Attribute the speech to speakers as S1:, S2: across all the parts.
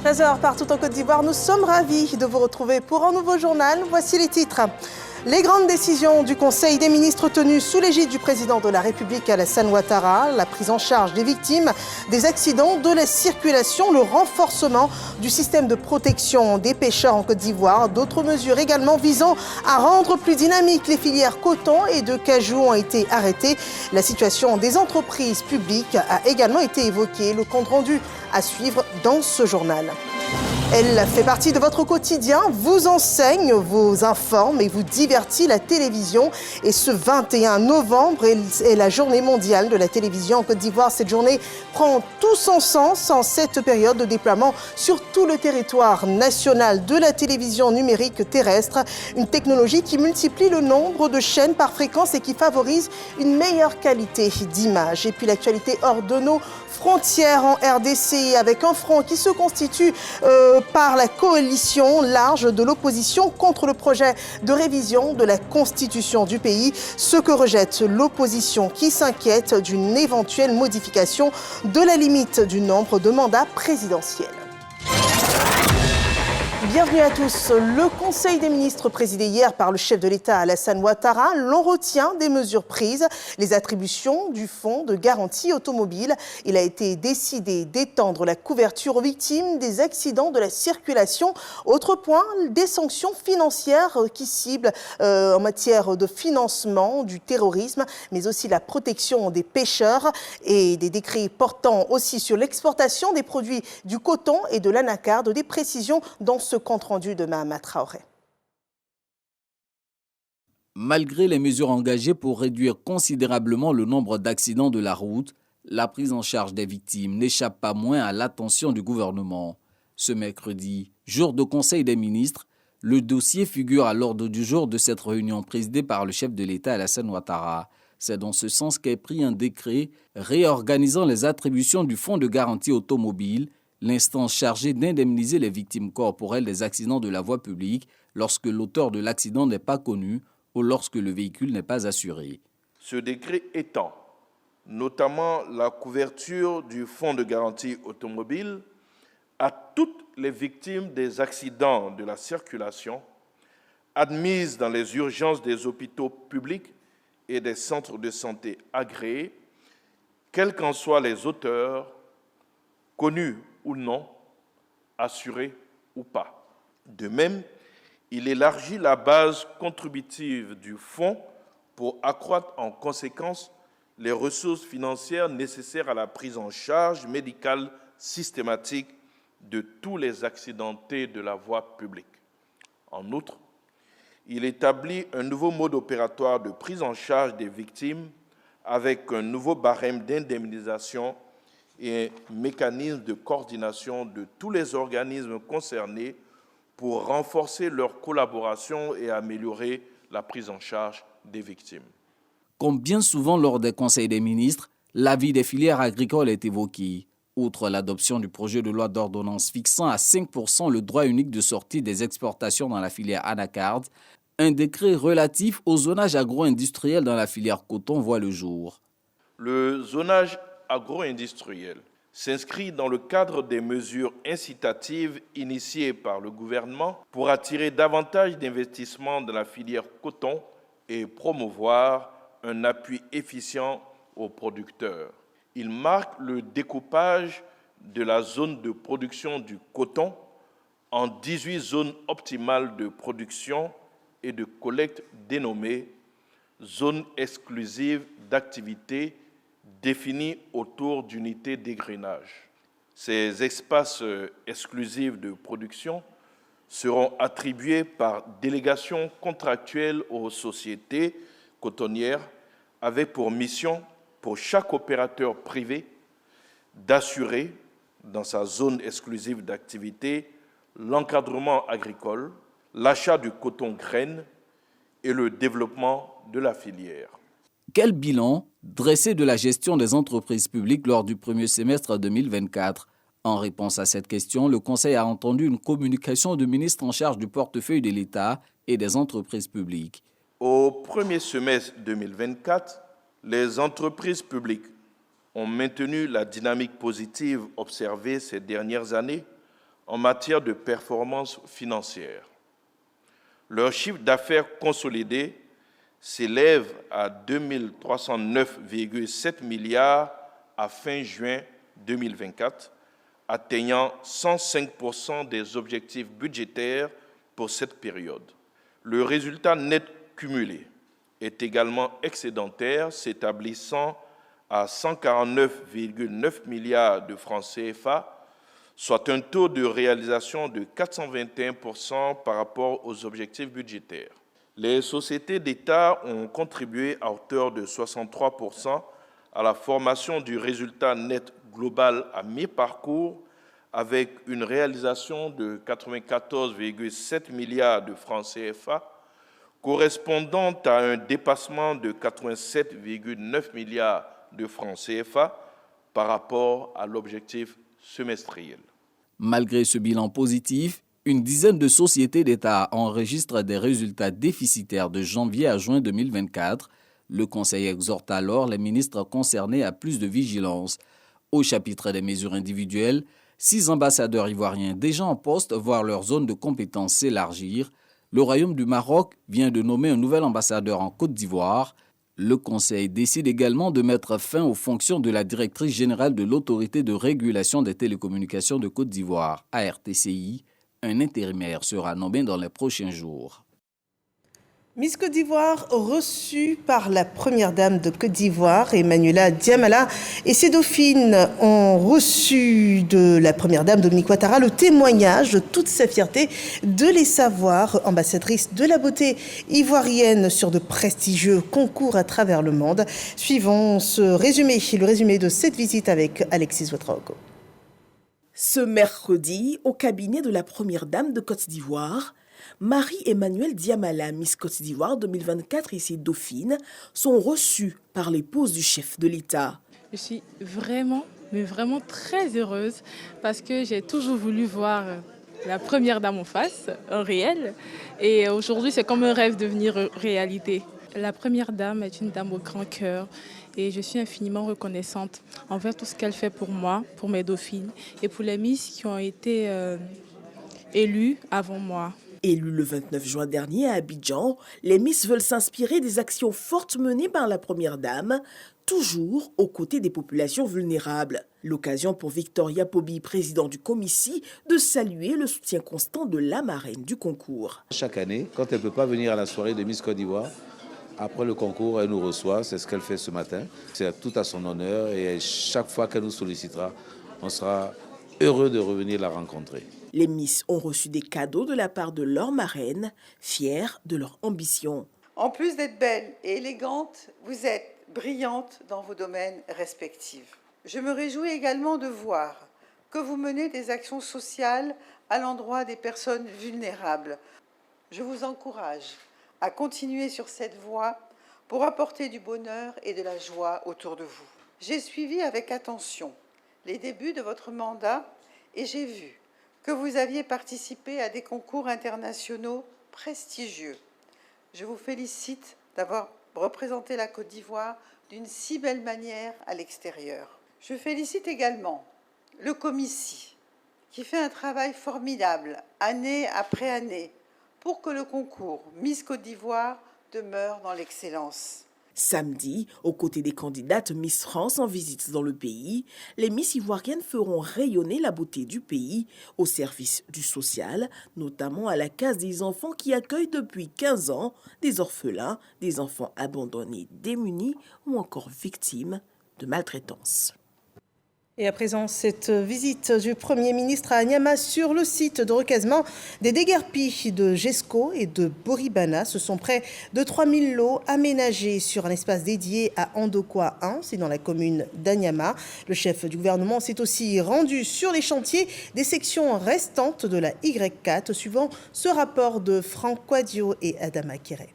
S1: 13h partout en Côte d'Ivoire, nous sommes ravis de vous retrouver pour un nouveau journal. Voici les titres. Les grandes décisions du Conseil des ministres tenues sous l'égide du président de la République Alassane Ouattara, la prise en charge des victimes des accidents de la circulation, le renforcement du système de protection des pêcheurs en Côte d'Ivoire, d'autres mesures également visant à rendre plus dynamiques les filières coton et de cajou ont été arrêtées. La situation des entreprises publiques a également été évoquée. Le compte rendu à suivre dans ce journal. Elle fait partie de votre quotidien, vous enseigne, vous informe et vous divertit. La télévision. Et ce 21 novembre est la journée mondiale de la télévision en Côte d'Ivoire. Cette journée prend tout son sens en cette période de déploiement sur tout le territoire national de la télévision numérique terrestre. Une technologie qui multiplie le nombre de chaînes par fréquence et qui favorise une meilleure qualité d'image. Et puis l'actualité hors de nos frontières en RDC avec un front qui se constitue par la coalition large de l'opposition contre le projet de révision de la constitution du pays, ce que rejette l'opposition qui s'inquiète d'une éventuelle modification de la limite du nombre de mandats présidentiels. Bienvenue à tous. Le Conseil des ministres présidé hier par le chef de l'État Alassane Ouattara, l'on retient des mesures prises, les attributions du fonds de garantie automobile. Il a été décidé d'étendre la couverture aux victimes des accidents de la circulation. Autre point, des sanctions financières qui ciblent en matière de financement du terrorisme, mais aussi la protection des pêcheurs et des décrets portant aussi sur l'exportation des produits du coton et de l'anacarde. Des précisions dans ce compte rendu de Mahama Traoré.
S2: Malgré les mesures engagées pour réduire considérablement le nombre d'accidents de la route, la prise en charge des victimes n'échappe pas moins à l'attention du gouvernement. Ce mercredi, jour de Conseil des ministres, le dossier figure à l'ordre du jour de cette réunion présidée par le chef de l'État Alassane Ouattara. C'est dans ce sens qu'est pris un décret réorganisant les attributions du fonds de garantie automobile, l'instance chargée d'indemniser les victimes corporelles des accidents de la voie publique lorsque l'auteur de l'accident n'est pas connu ou lorsque le véhicule n'est pas assuré.
S3: Ce décret étend notamment la couverture du fonds de garantie automobile à toutes les victimes des accidents de la circulation admises dans les urgences des hôpitaux publics et des centres de santé agréés, quels qu'en soient les auteurs, connus ou non, assurés ou pas. De même, il élargit la base contributive du fonds pour accroître en conséquence les ressources financières nécessaires à la prise en charge médicale systématique de tous les accidentés de la voie publique. En outre, il établit un nouveau mode opératoire de prise en charge des victimes avec un nouveau barème d'indemnisation et un mécanisme de coordination de tous les organismes concernés pour renforcer leur collaboration et améliorer la prise en charge des victimes.
S2: Comme bien souvent lors des conseils des ministres, l'avis des filières agricoles est évoqué. Outre l'adoption du projet de loi d'ordonnance fixant à 5% le droit unique de sortie des exportations dans la filière anacarde, un décret relatif au zonage agro-industriel dans la filière coton voit le jour.
S3: Le zonage agro-industriel s'inscrit dans le cadre des mesures incitatives initiées par le gouvernement pour attirer davantage d'investissements dans la filière coton et promouvoir un appui efficient aux producteurs. Il marque le découpage de la zone de production du coton en 18 zones optimales de production et de collecte dénommées zones exclusives d'activité définies autour d'unités d'égrainage. Ces espaces exclusifs de production seront attribués par délégation contractuelle aux sociétés cotonnières avec pour mission pour chaque opérateur privé d'assurer dans sa zone exclusive d'activité l'encadrement agricole, l'achat du coton graine et le développement de la filière.
S2: Quel bilan dressé de la gestion des entreprises publiques lors du premier semestre 2024 ? En réponse à cette question, le Conseil a entendu une communication du ministre en charge du portefeuille de l'État et des entreprises publiques.
S3: Au premier semestre 2024, les entreprises publiques ont maintenu la dynamique positive observée ces dernières années en matière de performance financière. Leur chiffre d'affaires consolidé s'élève à 2 309,7 milliards à fin juin 2024, atteignant 105% des objectifs budgétaires pour cette période. Le résultat net cumulé est également excédentaire, s'établissant à 149,9 milliards de francs CFA, soit un taux de réalisation de 421% par rapport aux objectifs budgétaires. Les sociétés d'État ont contribué à hauteur de 63% à la formation du résultat net global à mi-parcours, avec une réalisation de 94,7 milliards de francs CFA, correspondant à un dépassement de 87,9 milliards de francs CFA par rapport à l'objectif semestriel.
S2: Malgré ce bilan positif, une dizaine de sociétés d'État enregistrent des résultats déficitaires de janvier à juin 2024. Le Conseil exhorte alors les ministres concernés à plus de vigilance. Au chapitre des mesures individuelles, 6 ambassadeurs ivoiriens déjà en poste voient leur zone de compétence s'élargir. Le Royaume du Maroc vient de nommer un nouvel ambassadeur en Côte d'Ivoire. Le Conseil décide également de mettre fin aux fonctions de la directrice générale de l'Autorité de régulation des télécommunications de Côte d'Ivoire, ARTCI. Un intérimaire sera nommé dans les prochains jours.
S1: Miss Côte d'Ivoire reçue par la première dame de Côte d'Ivoire, Emmanuela Diamala, et ses dauphines ont reçu de la première dame Dominique Ouattara le témoignage de toute sa fierté de les savoir ambassadrice de la beauté ivoirienne sur de prestigieux concours à travers le monde. Suivons le résumé de cette visite avec Alexis Ouattaraogo.
S4: Ce mercredi, au cabinet de la première dame de Côte d'Ivoire, Marie-Emmanuelle Diamala, Miss Côte d'Ivoire 2024 et ses dauphines sont reçues par l'épouse du chef de l'État.
S5: Je suis vraiment très heureuse parce que j'ai toujours voulu voir la première dame en face, en réel. Et aujourd'hui, c'est comme un rêve devenir réalité. La première dame est une dame au grand cœur et je suis infiniment reconnaissante envers tout ce qu'elle fait pour moi, pour mes dauphines et pour les Miss qui ont été élues avant moi.
S4: Élues le 29 juin dernier à Abidjan, les Miss veulent s'inspirer des actions fortes menées par la première dame, toujours aux côtés des populations vulnérables. L'occasion pour Victoria Pobi, président du Comici, de saluer le soutien constant de la marraine du concours.
S6: Chaque année, quand elle ne peut pas venir à la soirée de Miss Côte d'Ivoire, après le concours, elle nous reçoit, c'est ce qu'elle fait ce matin. C'est tout à son honneur et chaque fois qu'elle nous sollicitera, on sera heureux de revenir la rencontrer.
S4: Les Miss ont reçu des cadeaux de la part de leur marraine, fiers de leur ambition.
S7: En plus d'être belle et élégante, vous êtes brillante dans vos domaines respectifs. Je me réjouis également de voir que vous menez des actions sociales à l'endroit des personnes vulnérables. Je vous encourage à continuer sur cette voie pour apporter du bonheur et de la joie autour de vous. J'ai suivi avec attention les débuts de votre mandat et j'ai vu que vous aviez participé à des concours internationaux prestigieux. Je vous félicite d'avoir représenté la Côte d'Ivoire d'une si belle manière à l'extérieur. Je félicite également le Comici, qui fait un travail formidable, année après année, pour que le concours Miss Côte d'Ivoire demeure dans l'excellence.
S4: Samedi, aux côtés des candidates Miss France en visite dans le pays, les Miss ivoiriennes feront rayonner la beauté du pays au service du social, notamment à la case des enfants qui accueillent depuis 15 ans des orphelins, des enfants abandonnés, démunis ou encore victimes de maltraitance.
S1: Et à présent, cette visite du Premier ministre à Niamey sur le site de recasement des déguerpis de Jesco et de Boribana. Ce sont près de 3000 lots aménagés sur un espace dédié à Andokwa 1, c'est dans la commune d'Anyama. Le chef du gouvernement s'est aussi rendu sur les chantiers des sections restantes de la Y4, suivant ce rapport de Franck Quadio et Adama Kéré.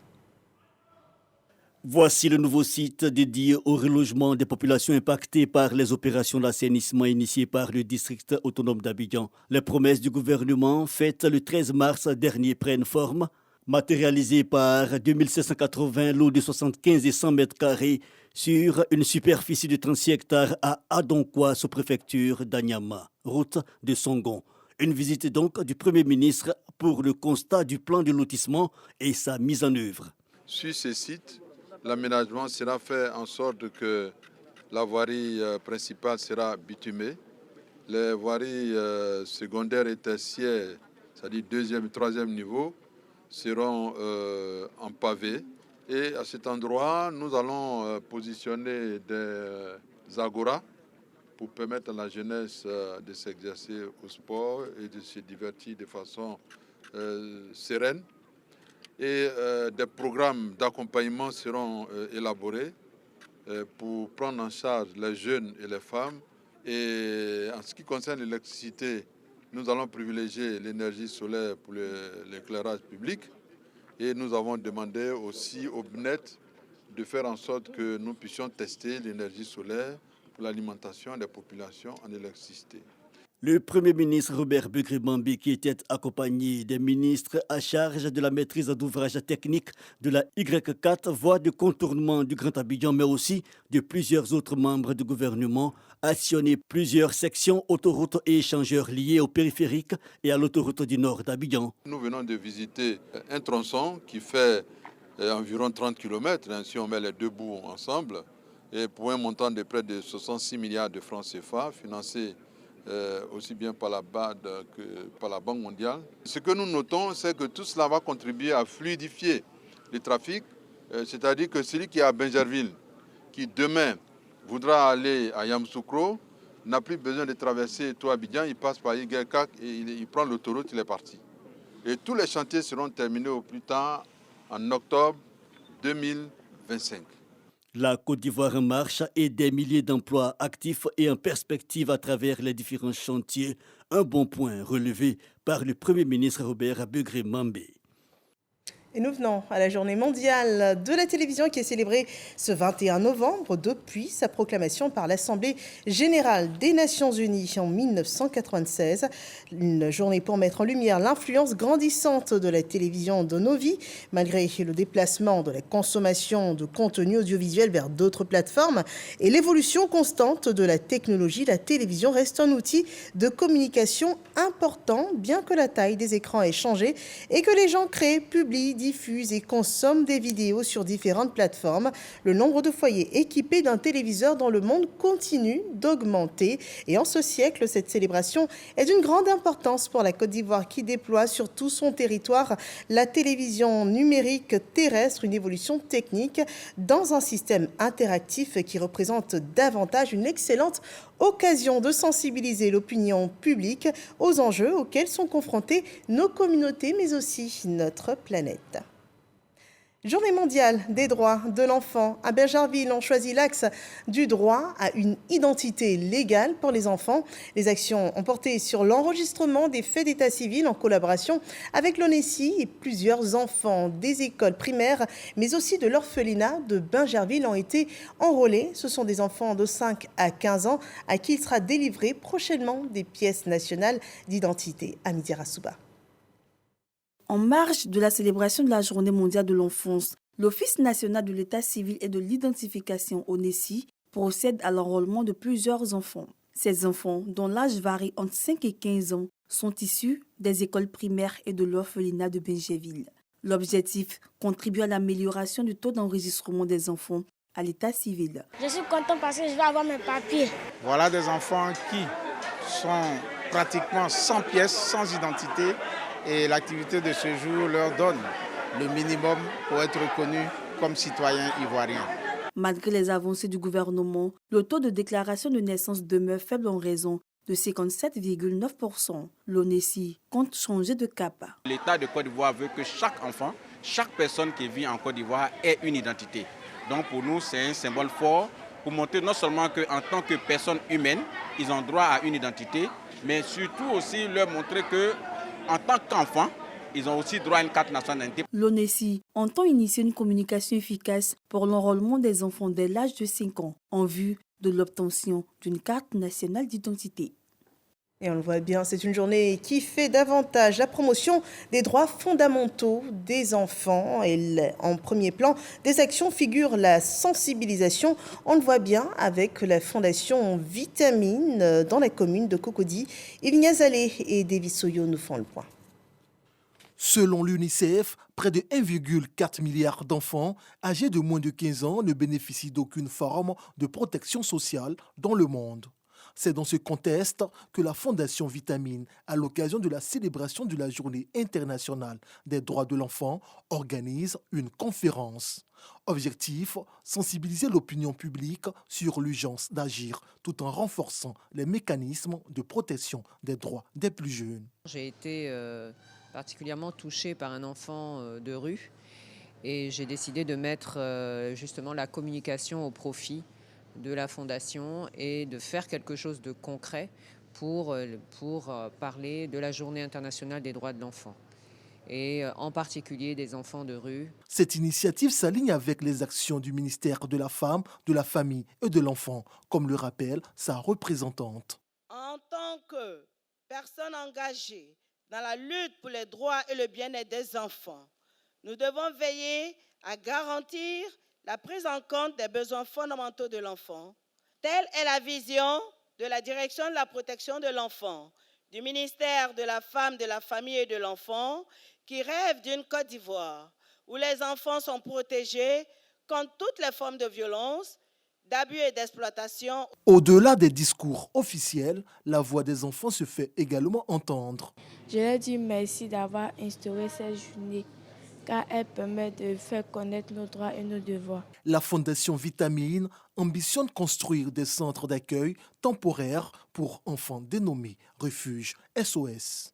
S8: Voici le nouveau site dédié au relogement des populations impactées par les opérations d'assainissement initiées par le district autonome d'Abidjan. Les promesses du gouvernement faites le 13 mars dernier prennent forme, matérialisées par 2780 lots de 75 et 100 mètres carrés sur une superficie de 36 hectares à Adonkwa, sous-préfecture d'Anyama, route de Songon. Une visite donc du Premier ministre pour le constat du plan de lotissement et sa mise en œuvre.
S9: Sur ces sites, l'aménagement sera fait en sorte que la voirie principale sera bitumée. Les voiries secondaires et tertiaires, c'est-à-dire deuxième et troisième niveau, seront en pavé. Et à cet endroit, nous allons positionner des agoras pour permettre à la jeunesse de s'exercer au sport et de se divertir de façon sereine. Et des programmes d'accompagnement seront élaborés pour prendre en charge les jeunes et les femmes. Et en ce qui concerne l'électricité, nous allons privilégier l'énergie solaire pour l'éclairage public. Et nous avons demandé aussi au BNET de faire en sorte que nous puissions tester l'énergie solaire pour l'alimentation des populations en électricité.
S8: Le Premier ministre Robert Begré-Mambé, qui était accompagné des ministres à charge de la maîtrise d'ouvrage technique de la Y4, voie de contournement du Grand Abidjan, mais aussi de plusieurs autres membres du gouvernement, a sillonné plusieurs sections, autoroutes et échangeurs liés au périphérique et à l'autoroute du nord d'Abidjan.
S9: Nous venons de visiter un tronçon qui fait environ 30 km, si on met les deux bouts ensemble, et pour un montant de près de 66 milliards de francs CFA, financé aussi bien par la BAD que par la Banque mondiale. Ce que nous notons, c'est que tout cela va contribuer à fluidifier le trafic, c'est-à-dire que celui qui est à Bingerville, qui demain voudra aller à Yamoussoukro, n'a plus besoin de traverser tout Abidjan, il passe par Iguelkak et il prend l'autoroute, il est parti. Et tous les chantiers seront terminés au plus tard en octobre 2025.
S8: La Côte d'Ivoire en marche et des milliers d'emplois actifs et en perspective à travers les différents chantiers. Un bon point relevé par le Premier ministre Robert Begré-Mambé.
S1: Et nous venons à la journée mondiale de la télévision qui est célébrée ce 21 novembre depuis sa proclamation par l'Assemblée générale des Nations unies en 1996. Une journée pour mettre en lumière l'influence grandissante de la télévision dans nos vies, malgré le déplacement de la consommation de contenu audiovisuel vers d'autres plateformes et l'évolution constante de la technologie. La télévision reste un outil de communication important, bien que la taille des écrans ait changé et que les gens créent, publient, diffusent et consomment des vidéos sur différentes plateformes. Le nombre de foyers équipés d'un téléviseur dans le monde continue d'augmenter. Et en ce siècle, cette célébration est d'une grande importance pour la Côte d'Ivoire qui déploie sur tout son territoire la télévision numérique terrestre, une évolution technique dans un système interactif qui représente davantage une excellente occasion de sensibiliser l'opinion publique aux enjeux auxquels sont confrontées nos communautés, mais aussi notre planète. Journée mondiale des droits de l'enfant. À Bingerville, on choisit l'axe du droit à une identité légale pour les enfants. Les actions ont porté sur l'enregistrement des faits d'état civil en collaboration avec l'ONESI et plusieurs enfants des écoles primaires, mais aussi de l'orphelinat de Bingerville ont été enrôlés. Ce sont des enfants de 5 à 15 ans à qui il sera délivré prochainement des pièces nationales d'identité. Amidi Rassouba.
S10: En marge de la célébration de la Journée mondiale de l'enfance, l'Office national de l'état civil et de l'identification ONESI procède à l'enrôlement de plusieurs enfants. Ces enfants, dont l'âge varie entre 5 et 15 ans, sont issus des écoles primaires et de l'orphelinat de Bingerville. L'objectif, contribuer à l'amélioration du taux d'enregistrement des enfants à l'état civil.
S11: Je suis content parce que je vais avoir mes papiers.
S12: Voilà des enfants qui sont pratiquement sans pièces, sans identité. Et l'activité de ce jour leur donne le minimum pour être reconnus comme citoyens ivoiriens.
S10: Malgré les avancées du gouvernement, le taux de déclaration de naissance demeure faible en raison de 57,9%. L'ONESI compte changer de cap.
S13: L'État de Côte d'Ivoire veut que chaque enfant, chaque personne qui vit en Côte d'Ivoire ait une identité. Donc pour nous, c'est un symbole fort pour montrer non seulement qu'en tant que personne humaine, ils ont droit à une identité, mais surtout aussi leur montrer que en tant qu'enfants, ils ont aussi droit à une carte nationale d'identité.
S10: L'ONESI entend initier une communication efficace pour l'enrôlement des enfants dès l'âge de 5 ans en vue de l'obtention d'une carte nationale d'identité.
S1: Et on le voit bien, c'est une journée qui fait davantage la promotion des droits fondamentaux des enfants. Et en premier plan des actions figure la sensibilisation. On le voit bien avec la fondation Vitamine dans la commune de Cocody. Ignace Allé et Davis Soyo nous font le point.
S14: Selon l'UNICEF, près de 1,4 milliard d'enfants âgés de moins de 15 ans ne bénéficient d'aucune forme de protection sociale dans le monde. C'est dans ce contexte que la Fondation Vitamine, à l'occasion de la célébration de la Journée internationale des droits de l'enfant, organise une conférence. Objectif, sensibiliser l'opinion publique sur l'urgence d'agir tout en renforçant les mécanismes de protection des droits des plus jeunes.
S15: J'ai été particulièrement touchée par un enfant de rue et j'ai décidé de mettre justement la communication au profit de la Fondation et de faire quelque chose de concret pour parler de la Journée internationale des droits de l'enfant et en particulier des enfants de rue.
S14: Cette initiative s'aligne avec les actions du ministère de la Femme, de la Famille et de l'Enfant, comme le rappelle sa représentante.
S16: En tant que personne engagée dans la lutte pour les droits et le bien-être des enfants, nous devons veiller à garantir la prise en compte des besoins fondamentaux de l'enfant. Telle est la vision de la Direction de la protection de l'enfant, du ministère de la Femme, de la Famille et de l'Enfant, qui rêve d'une Côte d'Ivoire où les enfants sont protégés contre toutes les formes de violence, d'abus et d'exploitation.
S14: Au-delà des discours officiels, la voix des enfants se fait également entendre.
S11: Je leur dis merci d'avoir instauré cette journée, car elle permet de faire connaître nos droits et nos devoirs.
S14: La Fondation Vitamine ambitionne construire des centres d'accueil temporaires pour enfants dénommés Refuge SOS.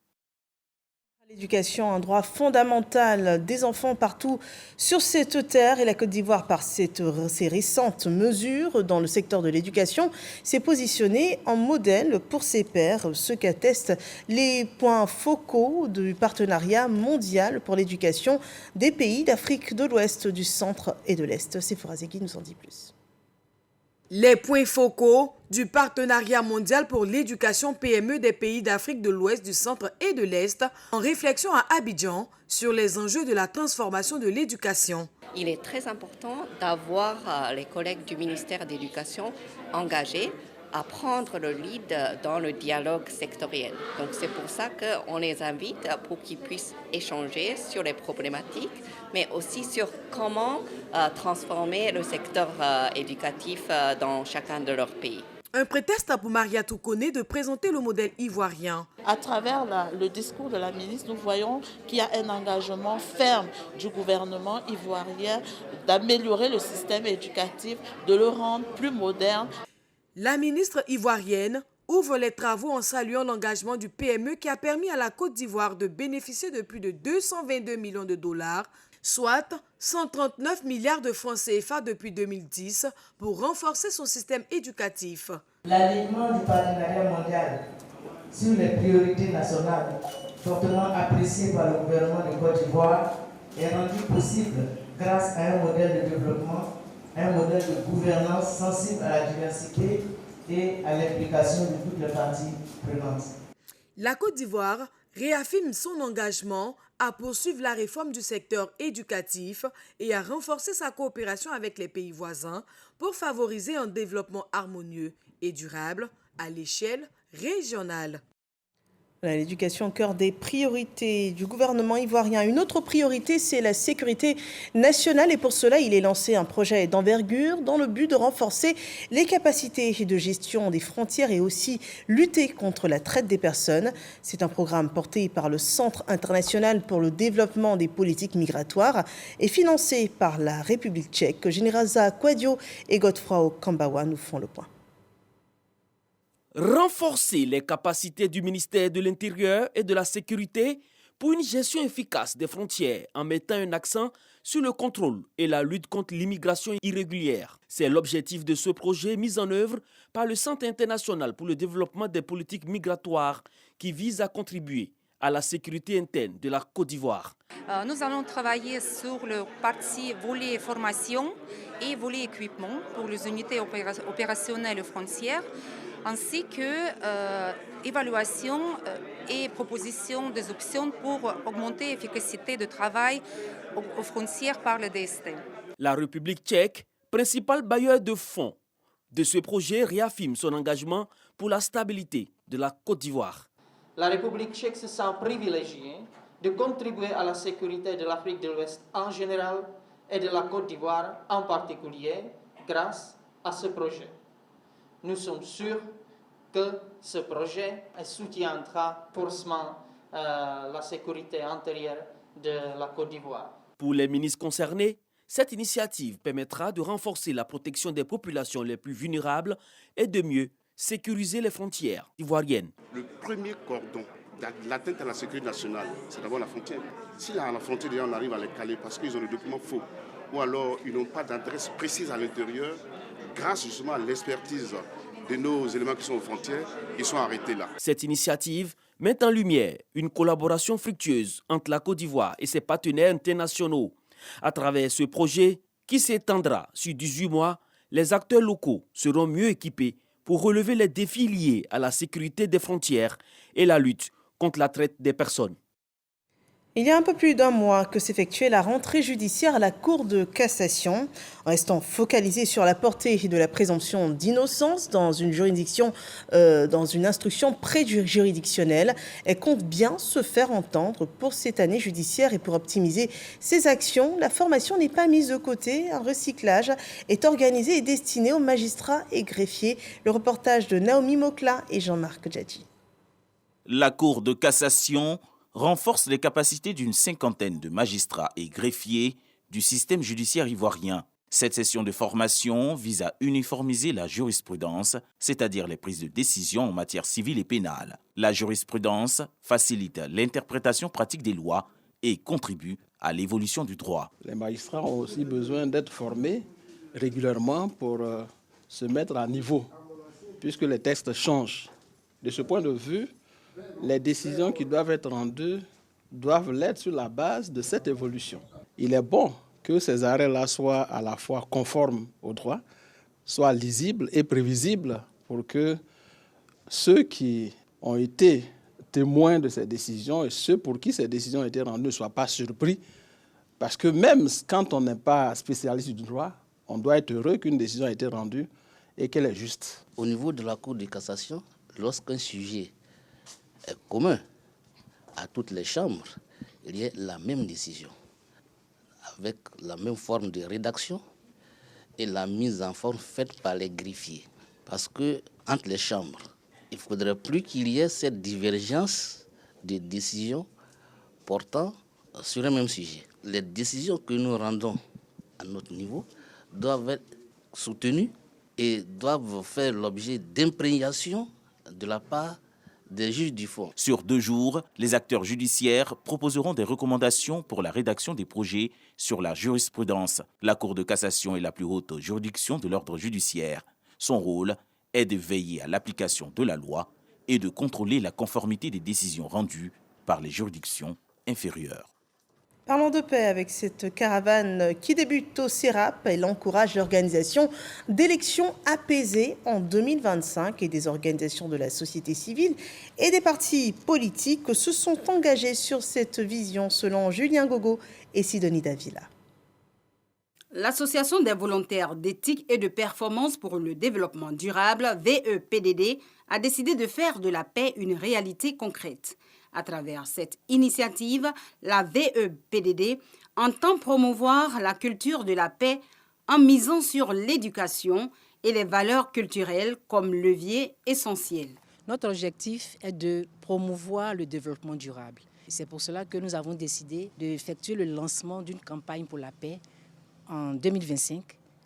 S1: L'éducation, un droit fondamental des enfants partout sur cette terre, et la Côte d'Ivoire, par ces récentes mesures dans le secteur de l'éducation, s'est positionnée en modèle pour ses pairs, ce qu'attestent les points focaux du partenariat mondial pour l'éducation des pays d'Afrique de l'Ouest, du Centre et de l'Est. Sephora Zegui nous en dit plus.
S4: Les points focaux du partenariat mondial pour l'éducation PME des pays d'Afrique de l'Ouest, du Centre et de l'Est, en réflexion à Abidjan sur les enjeux de la transformation de l'éducation.
S17: Il est très important d'avoir les collègues du ministère de l'Éducation engagés à prendre le lead dans le dialogue sectoriel. Donc c'est pour ça qu'on les invite pour qu'ils puissent échanger sur les problématiques, mais aussi sur comment transformer le secteur éducatif dans chacun de leurs pays.
S4: Un prétexte pour Mariatou Koné de présenter le modèle ivoirien.
S18: À travers le discours de la ministre, nous voyons qu'il y a un engagement ferme du gouvernement ivoirien d'améliorer le système éducatif, de le rendre plus moderne.
S4: La ministre ivoirienne ouvre les travaux en saluant l'engagement du PME qui a permis à la Côte d'Ivoire de bénéficier de plus de 222 millions de dollars, soit 139 milliards de francs CFA depuis 2010 pour renforcer son système éducatif.
S19: L'alignement du partenariat mondial sur les priorités nationales, fortement apprécié par le gouvernement de Côte d'Ivoire, est rendu possible grâce à un modèle de développement, un modèle de gouvernance sensible à la diversité et à l'implication de toutes les parties prenantes.
S4: La Côte d'Ivoire réaffirme son engagement à poursuivre la réforme du secteur éducatif et à renforcer sa coopération avec les pays voisins pour favoriser un développement harmonieux et durable à l'échelle régionale.
S1: L'éducation au cœur des priorités du gouvernement ivoirien. Une autre priorité, c'est la sécurité nationale. Et pour cela, il est lancé un projet d'envergure dans le but de renforcer les capacités de gestion des frontières et aussi lutter contre la traite des personnes. C'est un programme porté par le Centre international pour le développement des politiques migratoires et financé par la République tchèque. Généraza Kwadio et Godefroy Kambawa nous font le point.
S20: Renforcer les capacités du ministère de l'Intérieur et de la Sécurité pour une gestion efficace des frontières en mettant un accent sur le contrôle et la lutte contre l'immigration irrégulière. C'est l'objectif de ce projet mis en œuvre par le Centre international pour le développement des politiques migratoires qui vise à contribuer à la sécurité interne de la Côte d'Ivoire.
S21: Nous allons travailler sur le parti volet formation et volet équipement pour les unités opérationnelles frontières. ainsi que évaluation et proposition des options pour augmenter l'efficacité du travail aux frontières par le DST.
S20: La République tchèque, principal bailleur de fonds de ce projet, réaffirme son engagement pour la stabilité de la Côte d'Ivoire.
S3: La République tchèque se sent privilégiée de contribuer à la sécurité de l'Afrique de l'Ouest en général et de la Côte d'Ivoire en particulier grâce à ce projet. Nous sommes sûrs que ce projet soutiendra forcément la sécurité intérieure de la Côte d'Ivoire.
S20: Pour les ministres concernés, cette initiative permettra de renforcer la protection des populations les plus vulnérables et de mieux sécuriser les frontières ivoiriennes.
S22: Le premier cordon de l'atteinte à la sécurité nationale, c'est d'abord la frontière. Si à la frontière, on arrive à les caler parce qu'ils ont des documents faux, ou alors ils n'ont pas d'adresse précise à l'intérieur, grâce justement à l'expertise de nos éléments qui sont aux frontières, ils sont arrêtés là.
S20: Cette initiative met en lumière une collaboration fructueuse entre la Côte d'Ivoire et ses partenaires internationaux. À travers ce projet qui s'étendra sur 18 mois, les acteurs locaux seront mieux équipés pour relever les défis liés à la sécurité des frontières et la lutte contre la traite des personnes.
S1: Il y a un peu plus d'un mois que s'effectuait la rentrée judiciaire à la Cour de cassation. En restant focalisé sur la portée de la présomption d'innocence dans une juridiction, dans une instruction préjuridictionnelle, elle compte bien se faire entendre pour cette année judiciaire et pour optimiser ses actions. La formation n'est pas mise de côté. Un recyclage est organisé et destiné aux magistrats et greffiers. Le reportage de Naomi Mokla et Jean-Marc Djadji.
S23: La Cour de cassation renforce les capacités d'une cinquantaine de magistrats et greffiers du système judiciaire ivoirien. Cette session de formation vise à uniformiser la jurisprudence, c'est-à-dire les prises de décision en matière civile et pénale. La jurisprudence facilite l'interprétation pratique des lois et contribue à l'évolution du droit.
S24: Les magistrats ont aussi besoin d'être formés régulièrement pour se mettre à niveau, puisque les textes changent. De ce point de vue, les décisions qui doivent être rendues doivent l'être sur la base de cette évolution. Il est bon que ces arrêts-là soient à la fois conformes au droit, soient lisibles et prévisibles pour que ceux qui ont été témoins de ces décisions et ceux pour qui ces décisions ont été rendues ne soient pas surpris. Parce que même quand on n'est pas spécialiste du droit, on doit être heureux qu'une décision ait été rendue et qu'elle est juste.
S25: Au niveau de la Cour de cassation, lorsqu'un sujet est commun à toutes les chambres, il y a la même décision, avec la même forme de rédaction et la mise en forme faite par les greffiers. Parce que entre les chambres, il ne faudrait plus qu'il y ait cette divergence de décisions portant sur un même sujet. Les décisions que nous rendons à notre niveau doivent être soutenues et doivent faire l'objet d'imprégnation de la part des juges du fond.
S23: Sur 2 jours, les acteurs judiciaires proposeront des recommandations pour la rédaction des projets sur la jurisprudence. La Cour de cassation est la plus haute juridiction de l'ordre judiciaire. Son rôle est de veiller à l'application de la loi et de contrôler la conformité des décisions rendues par les juridictions inférieures.
S1: Parlons de paix avec cette caravane qui débute au CERAP. Elle encourage l'organisation d'élections apaisées en 2025 et des organisations de la société civile et des partis politiques se sont engagés sur cette vision selon Julien Gogo et Sidonie Davila.
S26: L'Association des volontaires d'éthique et de performance pour le développement durable, VEPDD, a décidé de faire de la paix une réalité concrète. À travers cette initiative, la VEPDD entend promouvoir la culture de la paix en misant sur l'éducation et les valeurs culturelles comme levier essentiel.
S27: Notre objectif est de promouvoir le développement durable. C'est pour cela que nous avons décidé d'effectuer le lancement d'une campagne pour la paix en 2025,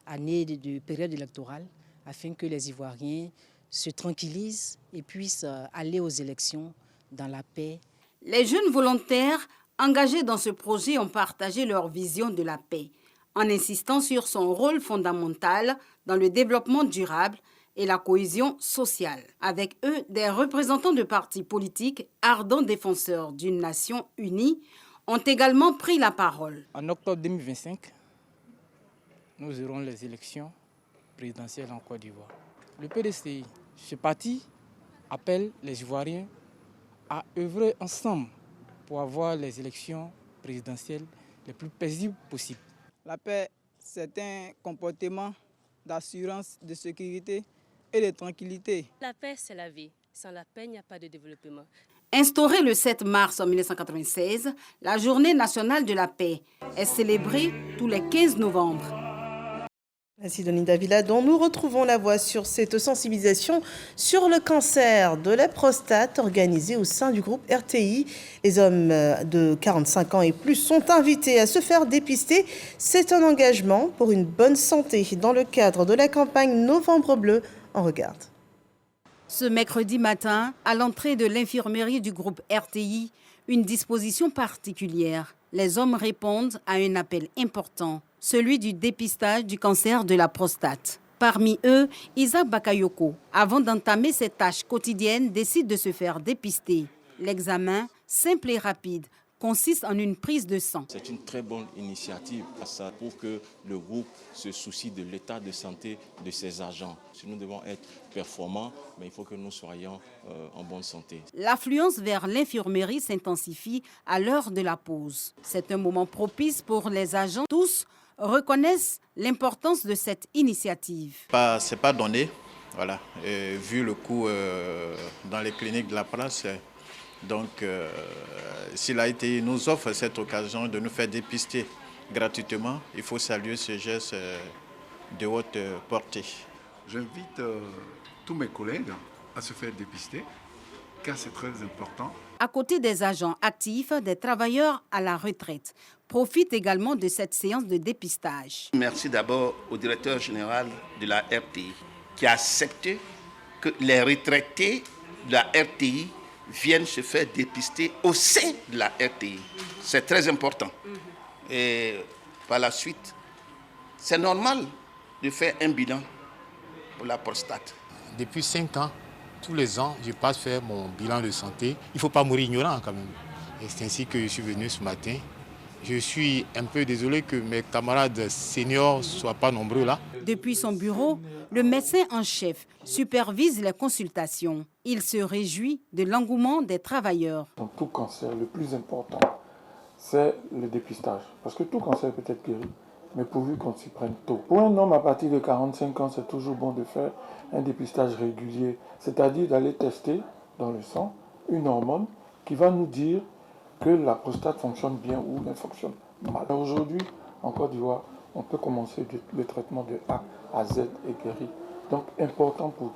S27: année de période électorale, afin que les Ivoiriens se tranquillisent et puissent aller aux élections dans la paix.
S26: Les jeunes volontaires engagés dans ce projet ont partagé leur vision de la paix, en insistant sur son rôle fondamental dans le développement durable et la cohésion sociale. Avec eux, des représentants de partis politiques, ardents défenseurs d'une nation unie, ont également pris la parole.
S28: En octobre 2025, nous aurons les élections présidentielles en Côte d'Ivoire. Le PDCI
S2: Ce parti appelle les Ivoiriens à œuvrer ensemble pour avoir les élections présidentielles les plus paisibles possibles.
S5: La paix, c'est un comportement d'assurance, de sécurité et de tranquillité.
S6: La paix, c'est la vie. Sans la paix, il n'y a pas de développement.
S26: Instaurée le 7 mars 1996, la Journée nationale de la paix est célébrée tous les 15 novembre.
S1: Merci Denis Davila, dont nous retrouvons la voix sur cette sensibilisation sur le cancer de la prostate organisée au sein du groupe RTI. Les hommes de 45 ans et plus sont invités à se faire dépister. C'est un engagement pour une bonne santé dans le cadre de la campagne Novembre Bleu. On regarde.
S26: Ce mercredi matin, à l'entrée de l'infirmerie du groupe RTI, une disposition particulière. Les hommes répondent à un appel important, celui du dépistage du cancer de la prostate. Parmi eux, Isaac Bakayoko, avant d'entamer ses tâches quotidiennes, décide de se faire dépister. L'examen, simple et rapide, consiste en une prise de sang.
S7: C'est une très bonne initiative. Ça prouve que le groupe se soucie de l'état de santé de ses agents. Si nous devons être performants, mais il faut que nous soyons en bonne santé.
S26: L'affluence vers l'infirmerie s'intensifie à l'heure de la pause. C'est un moment propice pour les agents. Tous reconnaissent l'importance de cette initiative.
S8: Ce n'est pas donné, voilà. Vu le coût dans les cliniques de la place. Donc, s'il a été, nous offre cette occasion de nous faire dépister gratuitement, il faut saluer ce geste de haute portée.
S9: J'invite tous mes collègues à se faire dépister, car c'est très important.
S26: À côté des agents actifs, des travailleurs à la retraite profitent également de cette séance de dépistage.
S12: Merci d'abord au directeur général de la RTI qui a accepté que les retraités de la RTI viennent se faire dépister au sein de la RTI. C'est très important. Et par la suite, c'est normal de faire un bilan pour la prostate.
S28: Depuis 5 ans, tous les ans, je passe faire mon bilan de santé. Il ne faut pas mourir ignorant quand même. Et c'est ainsi que je suis venu ce matin. Je suis un peu désolé que mes camarades seniors ne soient pas nombreux là.
S26: Depuis son bureau, le médecin en chef supervise les consultations. Il se réjouit de l'engouement des travailleurs.
S29: Dans tout cancer, le plus important, c'est le dépistage. Parce que tout cancer peut être guéri, mais pourvu qu'on s'y prenne tôt. Pour un homme à partir de 45 ans, c'est toujours bon de faire un dépistage régulier, c'est-à-dire d'aller tester dans le sang une hormone qui va nous dire que la prostate fonctionne bien ou elle fonctionne mal. Aujourd'hui, en Côte d'Ivoire, on peut commencer le traitement de A à Z et guéri. Donc, important pour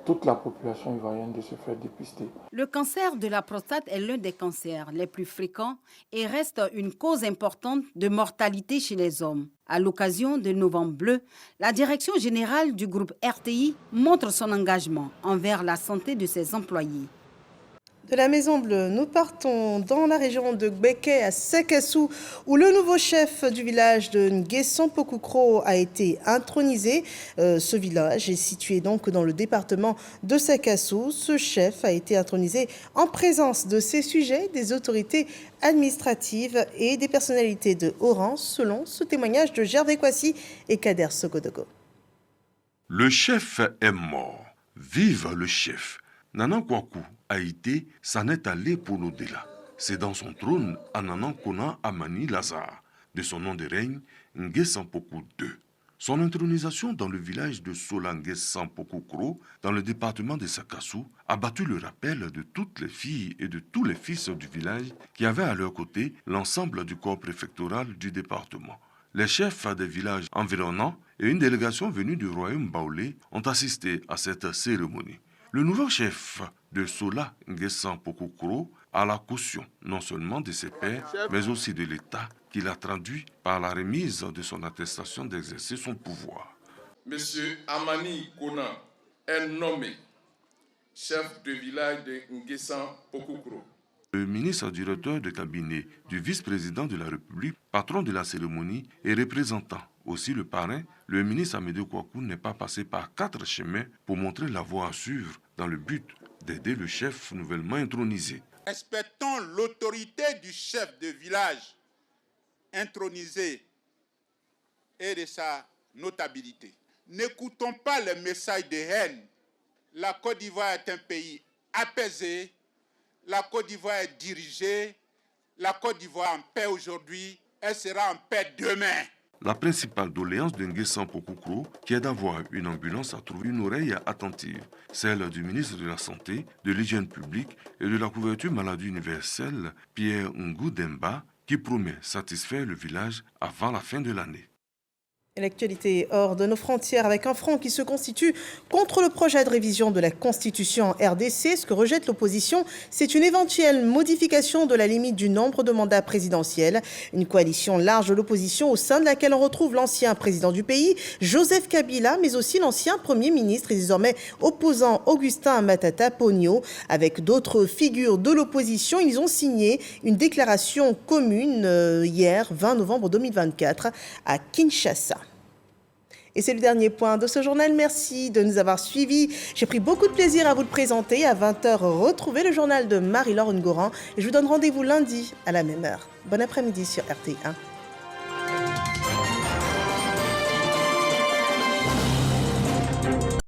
S29: toute la population ivoirienne de se faire dépister.
S26: Le cancer de la prostate est l'un des cancers les plus fréquents et reste une cause importante de mortalité chez les hommes. À l'occasion de Novembre Bleu, la direction générale du groupe RTI montre son engagement envers la santé de ses employés.
S1: De la Maison Bleue, nous partons dans la région de Gbeke à Sekassou, où le nouveau chef du village de Nguessan-Pokukro a été intronisé. Ce village est situé donc dans le département de Sekassou. Ce chef a été intronisé en présence de ses sujets, des autorités administratives et des personnalités de haut rang, selon ce témoignage de Gervais Kwasi et Kader Sogodogo.
S30: Le chef est mort. Vive le chef! Nana Kwaku Haïti s'en est allé pour l'au-delà. C'est dans son trône Ananan Kona Amani Lazare, de son nom de règne Nguessan-Poku II. Son intronisation dans le village de Solanguessan-Pokukro, dans le département de Sekassou, a battu le rappel de toutes les filles et de tous les fils du village qui avaient à leur côté l'ensemble du corps préfectoral du département. Les chefs des villages environnants et une délégation venue du royaume baoulé ont assisté à cette cérémonie. Le nouveau chef de Sola Nguessan-Pokukro a la caution non seulement de ses pairs, mais aussi de l'État, qui l'a traduit par la remise de son attestation d'exercer son pouvoir.
S31: Monsieur Amani Kona est nommé chef de village de Nguessan-Pokukro.
S30: Le ministre directeur de cabinet du vice-président de la République, patron de la cérémonie et représentant aussi le parrain, le ministre Amédée Kwaku n'est pas passé par 4 chemins pour montrer la voie à suivre dans le but d'aider le chef nouvellement intronisé.
S32: Respectons l'autorité du chef de village intronisé et de sa notabilité. N'écoutons pas les messages de haine, La Côte d'Ivoire est un pays apaisé, la Côte d'Ivoire est dirigée, la Côte d'Ivoire en paix aujourd'hui, elle sera en paix demain.
S30: La principale doléance de Nguessan Pokukro, qui est d'avoir une ambulance, a trouvé une oreille attentive, celle du ministre de la Santé, de l'Hygiène publique et de la couverture maladie universelle, Pierre Ngudemba, qui promet satisfaire le village avant la fin de l'année.
S1: L'actualité hors de nos frontières avec un front qui se constitue contre le projet de révision de la Constitution en RDC. Ce que rejette l'opposition, c'est une éventuelle modification de la limite du nombre de mandats présidentiels. Une coalition large de l'opposition au sein de laquelle on retrouve l'ancien président du pays, Joseph Kabila, mais aussi l'ancien Premier ministre et désormais opposant Augustin Matata Ponyo. Avec d'autres figures de l'opposition, ils ont signé une déclaration commune hier, 20 novembre 2024, à Kinshasa. Et c'est le dernier point de ce journal. Merci de nous avoir suivis. J'ai pris beaucoup de plaisir à vous le présenter. À 20h, retrouvez le journal de Marie-Laure Ngoran. Et je vous donne rendez-vous lundi à la même heure. Bon après-midi sur RT1.